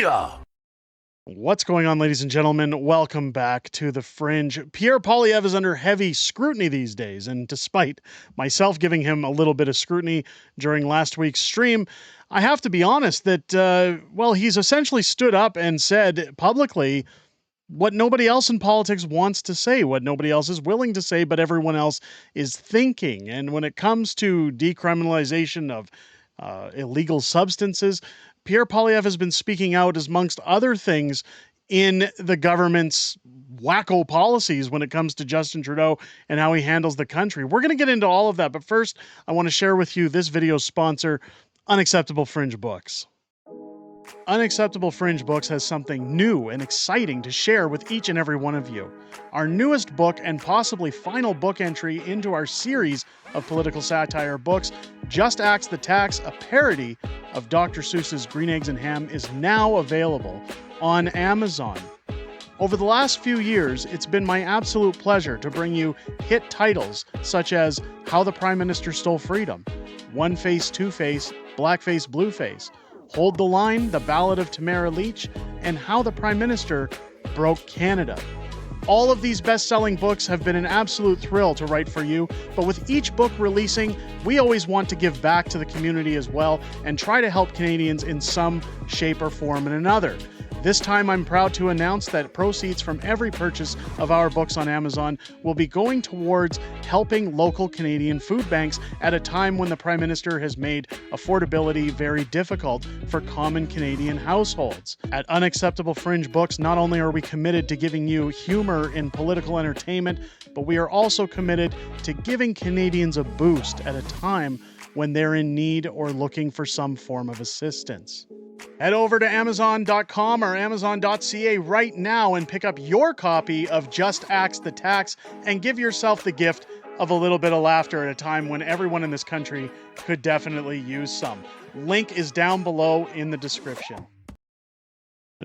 media. What's going on, ladies and gentlemen? Welcome back to The Fringe. Pierre Poilievre is under heavy scrutiny these days, and despite myself giving him a little bit of scrutiny during last week's stream, I have to be honest that, he's essentially stood up and said publicly what nobody else in politics wants to say, what nobody else is willing to say, but everyone else is thinking. And when it comes to decriminalization of illegal substances, Pierre Poilievre has been speaking out, as amongst other things, in the government's wacko policies when it comes to Justin Trudeau and how he handles the country. We're going to get into all of that, but first, I want to share with you this video's sponsor, Unacceptable Fringe Books. Unacceptable Fringe Books has something new and exciting to share with each and every one of you. Our newest book and possibly final book entry into our series of political satire books, Just Axe the Tax, a parody of Dr. Seuss's Green Eggs and Ham, is now available on Amazon. Over the last few years, it's been my absolute pleasure to bring you hit titles such as How the Prime Minister Stole Freedom, One Face, Two Face, Blackface, Blueface, Hold the Line, The Ballad of Tamara Leach, and How the Prime Minister Broke Canada. All of these best-selling books have been an absolute thrill to write for you, but with each book releasing, we always want to give back to the community as well and try to help Canadians in some shape or form and another. This time, I'm proud to announce that proceeds from every purchase of our books on Amazon will be going towards helping local Canadian food banks at a time when the Prime Minister has made affordability very difficult for common Canadian households. At Unacceptable Fringe Books, not only are we committed to giving you humor in political entertainment, but we are also committed to giving Canadians a boost at a time when they're in need or looking for some form of assistance. Head over to Amazon.com or Amazon.ca right now and pick up your copy of Just Axe the Tax and give yourself the gift of a little bit of laughter at a time when everyone in this country could definitely use some. Link is down below in the description.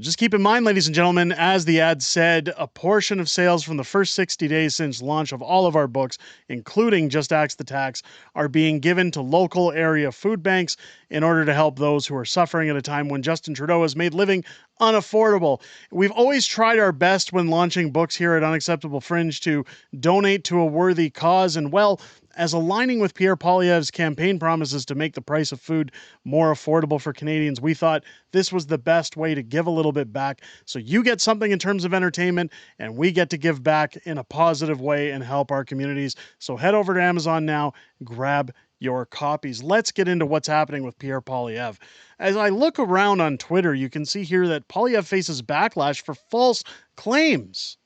Just keep in mind, ladies and gentlemen, as the ad said, a portion of sales from the first 60 days since launch of all of our books, including Just Axe the Tax, are being given to local area food banks in order to help those who are suffering at a time when Justin Trudeau has made living unaffordable. We've always tried our best when launching books here at Unacceptable Fringe to donate to a worthy cause, and well, as aligning with Pierre Poilievre's campaign promises to make the price of food more affordable for Canadians, we thought this was the best way to give a little bit back so you get something in terms of entertainment and we get to give back in a positive way and help our communities. So head over to Amazon now, grab your copies. Let's get into what's happening with Pierre Poilievre. As I look around on Twitter, you can see here that Poilievre faces backlash for false claims.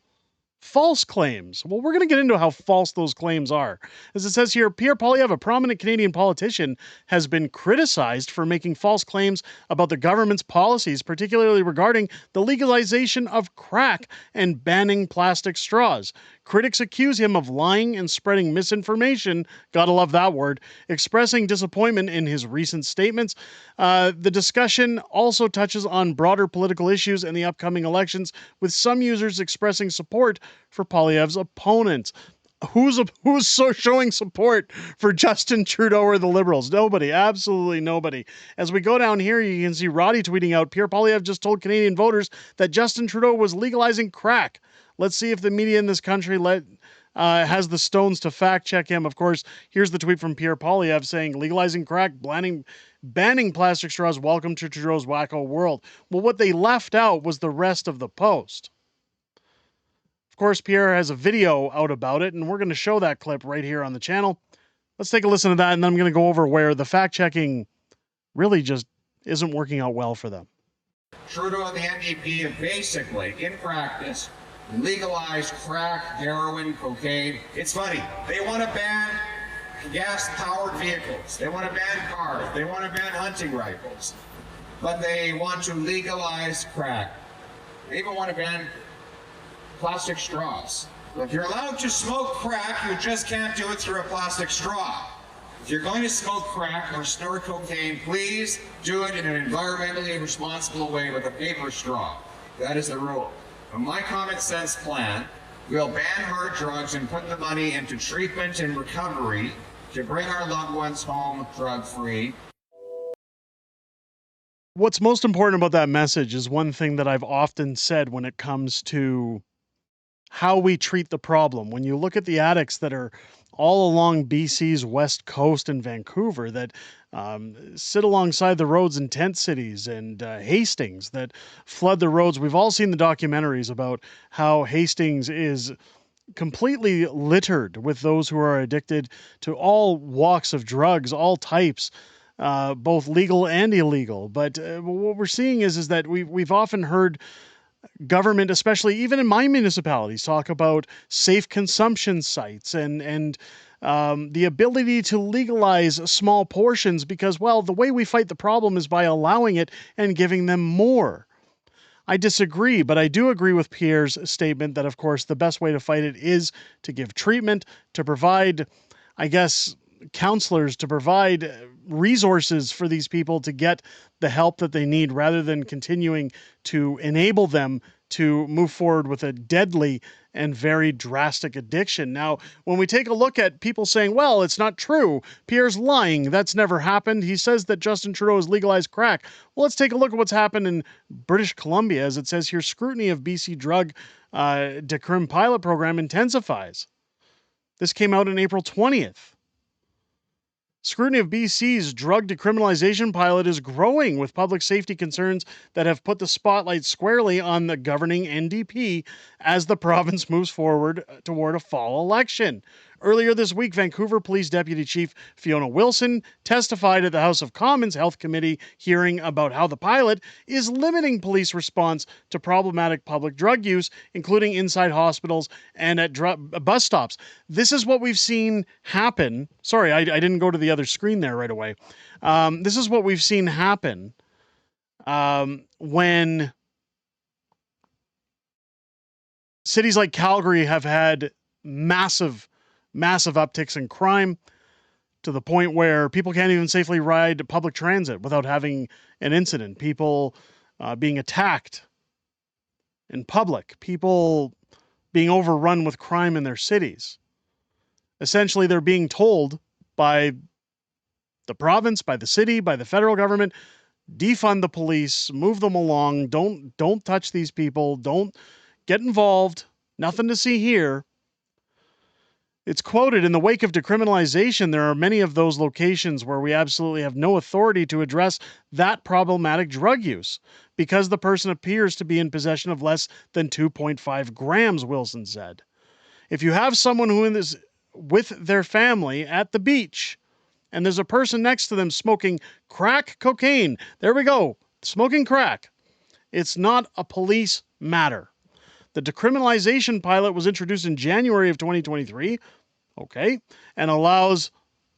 False claims. Well, we're going to get into how false those claims are. As it says here, Pierre Poilievre, a prominent Canadian politician, has been criticized for making false claims about the government's policies, particularly regarding the legalization of crack and banning plastic straws. Critics accuse him of lying and spreading misinformation, gotta love that word, expressing disappointment in his recent statements. The discussion also touches on broader political issues and the upcoming elections, with some users expressing support for Poilievre's opponents. Who's showing support for Justin Trudeau or the Liberals? Nobody. Absolutely nobody. As we go down here, you can see Roddy tweeting out, Pierre Poilievre just told Canadian voters that Justin Trudeau was legalizing crack. Let's see if the media in this country has the stones to fact check him. Of course, here's the tweet from Pierre Poilievre saying, legalizing crack, banning plastic straws, welcome to Trudeau's wacko world. Well, what they left out was the rest of the post. Of course, Pierre has a video out about it, and we're going to show that clip right here on the channel. Let's take a listen to that, and then I'm going to go over where the fact-checking really just isn't working out well for them. Trudeau and the NDP have basically, in practice, legalized crack, heroin, cocaine. It's funny. They want to ban gas-powered vehicles. They want to ban cars. They want to ban hunting rifles. But they want to legalize crack. They even want to ban plastic straws. If you're allowed to smoke crack, you just can't do it through a plastic straw. If you're going to smoke crack or snort cocaine, please do it in an environmentally responsible way with a paper straw. That is the rule. In my common sense plan, we'll ban hard drugs and put the money into treatment and recovery to bring our loved ones home drug-free. What's most important about that message is one thing that I've often said when it comes to how we treat the problem. When you look at the addicts that are all along BC's west coast and Vancouver that sit alongside the roads in tent cities and Hastings that flood the roads, we've all seen the documentaries about how Hastings is completely littered with those who are addicted to all walks of drugs, all types, both legal and illegal. But what we're seeing is that we've often heard government, especially even in my municipalities, talk about safe consumption sites and the ability to legalize small portions because, well, the way we fight the problem is by allowing it and giving them more. I disagree, but I do agree with Pierre's statement that, of course, the best way to fight it is to give treatment, to provide, I guess, counselors, to provide resources for these people to get the help that they need rather than continuing to enable them to move forward with a deadly and very drastic addiction. Now, when we take a look at people saying, well, it's not true, Pierre's lying, that's never happened. He says that Justin Trudeau has legalized crack. Well, let's take a look at what's happened in British Columbia. As it says here, scrutiny of BC drug decrim pilot program intensifies. This came out on April 20th. Scrutiny of BC's drug decriminalization pilot is growing with public safety concerns that have put the spotlight squarely on the governing NDP as the province moves forward toward a fall election. Earlier this week, Vancouver Police Deputy Chief Fiona Wilson testified at the House of Commons Health Committee hearing about how the pilot is limiting police response to problematic public drug use, including inside hospitals and at bus stops. This is what we've seen happen. Sorry, I didn't go to the other screen there right away. This is what we've seen happen when cities like Calgary have had massive upticks in crime to the point where people can't even safely ride public transit without having an incident. People being attacked in public, people being overrun with crime in their cities. Essentially, they're being told by the province, by the city, by the federal government, defund the police, move them along, don't touch these people, don't get involved, nothing to see here. It's quoted, in the wake of decriminalization, there are many of those locations where we absolutely have no authority to address that problematic drug use because the person appears to be in possession of less than 2.5 grams, Wilson said. If you have someone who is with their family at the beach and there's a person next to them smoking crack cocaine, there we go, smoking crack, it's not a police matter. The decriminalization pilot was introduced in January of 2023, and allows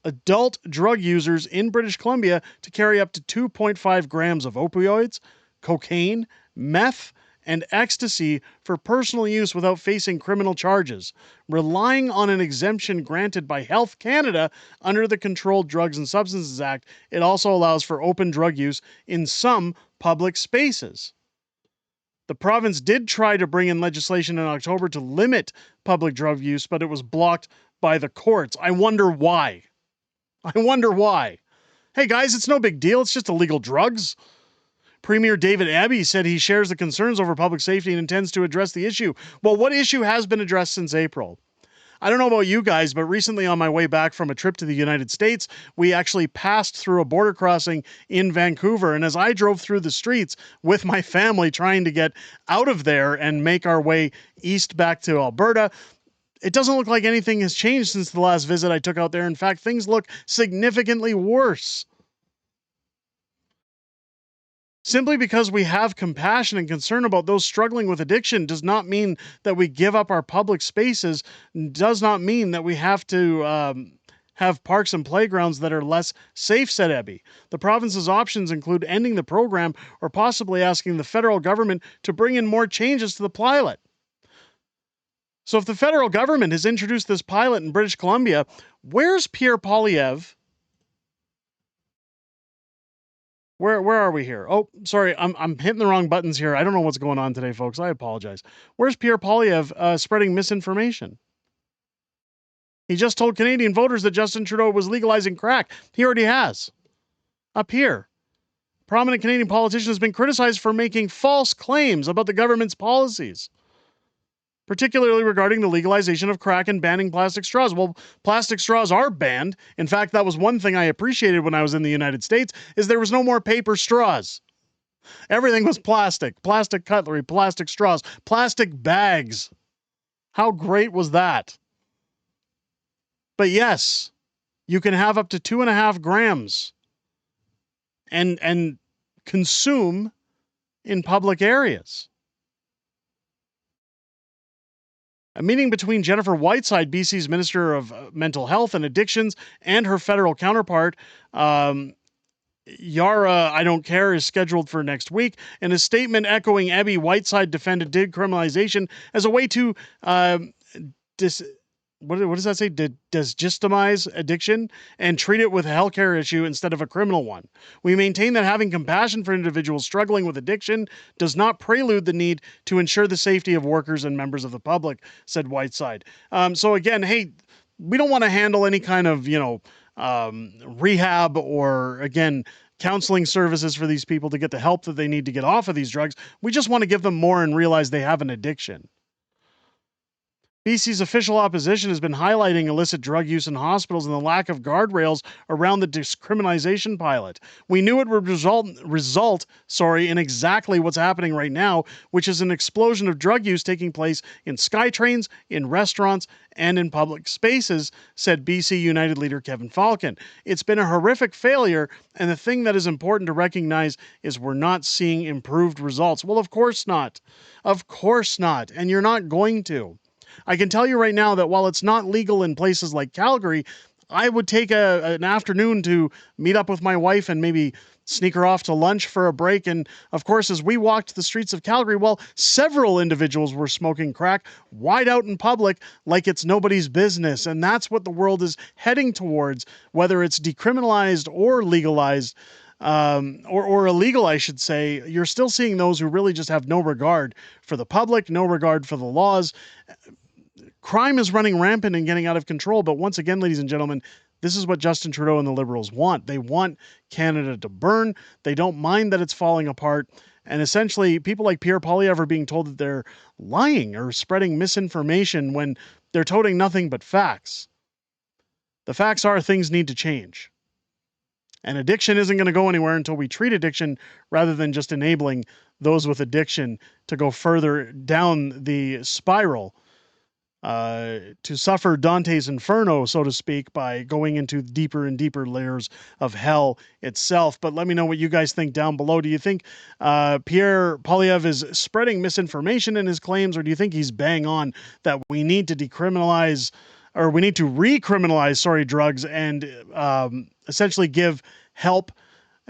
adult drug users in British Columbia to carry up to 2.5 grams of opioids, cocaine, meth, and ecstasy for personal use without facing criminal charges, relying on an exemption granted by Health Canada under the Controlled Drugs and Substances Act. It also allows for open drug use in some public spaces. The province did try to bring in legislation in October to limit public drug use, but it was blocked by the courts. I wonder why. Hey guys, it's no big deal. It's just illegal drugs. Premier David Abbey said he shares the concerns over public safety and intends to address the issue. Well, what issue has been addressed since April? I don't know about you guys, but recently on my way back from a trip to the United States, we actually passed through a border crossing in Vancouver. And as I drove through the streets with my family trying to get out of there and make our way east back to Alberta, it doesn't look like anything has changed since the last visit I took out there. In fact, things look significantly worse. Simply because we have compassion and concern about those struggling with addiction does not mean that we give up our public spaces, does not mean that we have to have parks and playgrounds that are less safe, said Abbey. The province's options include ending the program or possibly asking the federal government to bring in more changes to the pilot. So if the federal government has introduced this pilot in British Columbia, where's Pierre Poilievre? Where are we here? Oh, sorry, I'm hitting the wrong buttons here. I don't know what's going on today, folks. I apologize. Where's Pierre Poilievre spreading misinformation? He just told Canadian voters that Justin Trudeau was legalizing crack. He already has. Up here. prominent Canadian politician has been criticized for making false claims about the government's policies, particularly regarding the legalization of crack and banning plastic straws. Well, plastic straws are banned. In fact, that was one thing I appreciated when I was in the United States, is there was no more paper straws. Everything was plastic cutlery, plastic straws, plastic bags. How great was that? But yes, you can have up to 2.5 grams and consume in public areas. A meeting between Jennifer Whiteside, BC's Minister of Mental Health and Addictions, and her federal counterpart, Yara, I don't care, is scheduled for next week. In a statement echoing Abby, Whiteside defended decriminalization as a way to what does that say? Deslegitimize addiction and treat it with a healthcare issue instead of a criminal one. We maintain that having compassion for individuals struggling with addiction does not prelude the need to ensure the safety of workers and members of the public, said Whiteside. So again, hey, we don't want to handle any kind of, rehab or, again, counseling services for these people to get the help that they need to get off of these drugs. We just want to give them more and realize they have an addiction. BC's official opposition has been highlighting illicit drug use in hospitals and the lack of guardrails around the decriminalization pilot. We knew it would result in exactly what's happening right now, which is an explosion of drug use taking place in SkyTrains, in restaurants, and in public spaces, said BC United leader Kevin Falcon. It's been a horrific failure, and the thing that is important to recognize is we're not seeing improved results. Well, of course not. Of course not. And you're not going to. I can tell you right now that while it's not legal in places like Calgary, I would take an afternoon to meet up with my wife and maybe sneak her off to lunch for a break. And of course, as we walked the streets of Calgary, well, several individuals were smoking crack wide out in public like it's nobody's business. And that's what the world is heading towards, whether it's decriminalized or legalized. Or illegal, I should say. You're still seeing those who really just have no regard for the public, no regard for the laws. Crime is running rampant and getting out of control. But once again, ladies and gentlemen, this is what Justin Trudeau and the Liberals want. They want Canada to burn. They don't mind that it's falling apart. And essentially, people like Pierre Poilievre are being told that they're lying or spreading misinformation when they're toting nothing but facts. The facts are things need to change. And addiction isn't going to go anywhere until we treat addiction rather than just enabling those with addiction to go further down the spiral, to suffer Dante's Inferno, so to speak, by going into deeper and deeper layers of hell itself. But let me know what you guys think down below. Do you think Pierre Poilievre is spreading misinformation in his claims, or do you think he's bang on that we need to decriminalize, or we need to recriminalize, drugs and essentially give help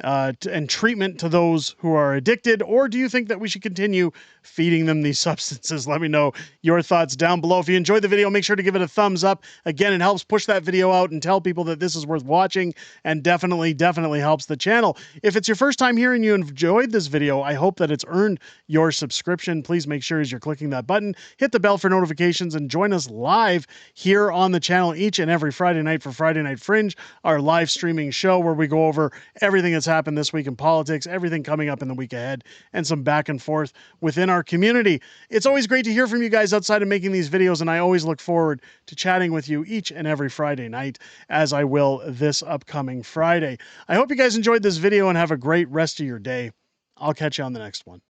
and treatment to those who are addicted? Or do you think that we should continue feeding them these substances? Let me know your thoughts down below. If you enjoyed the video, make sure to give it a thumbs up. Again, it helps push that video out and tell people that this is worth watching, and definitely helps the channel. If it's your first time here and you enjoyed this video, I hope that it's earned your subscription. Please make sure as you're clicking that button, hit the bell for notifications and join us live here on the channel each and every Friday night for Friday Night Fringe, our live streaming show where we go over everything that's happened this week in politics, everything coming up in the week ahead, and some back and forth within our community. It's always great to hear from you guys outside of making these videos, and I always look forward to chatting with you each and every Friday night, as I will this upcoming Friday. I hope you guys enjoyed this video and have a great rest of your day. I'll catch you on the next one.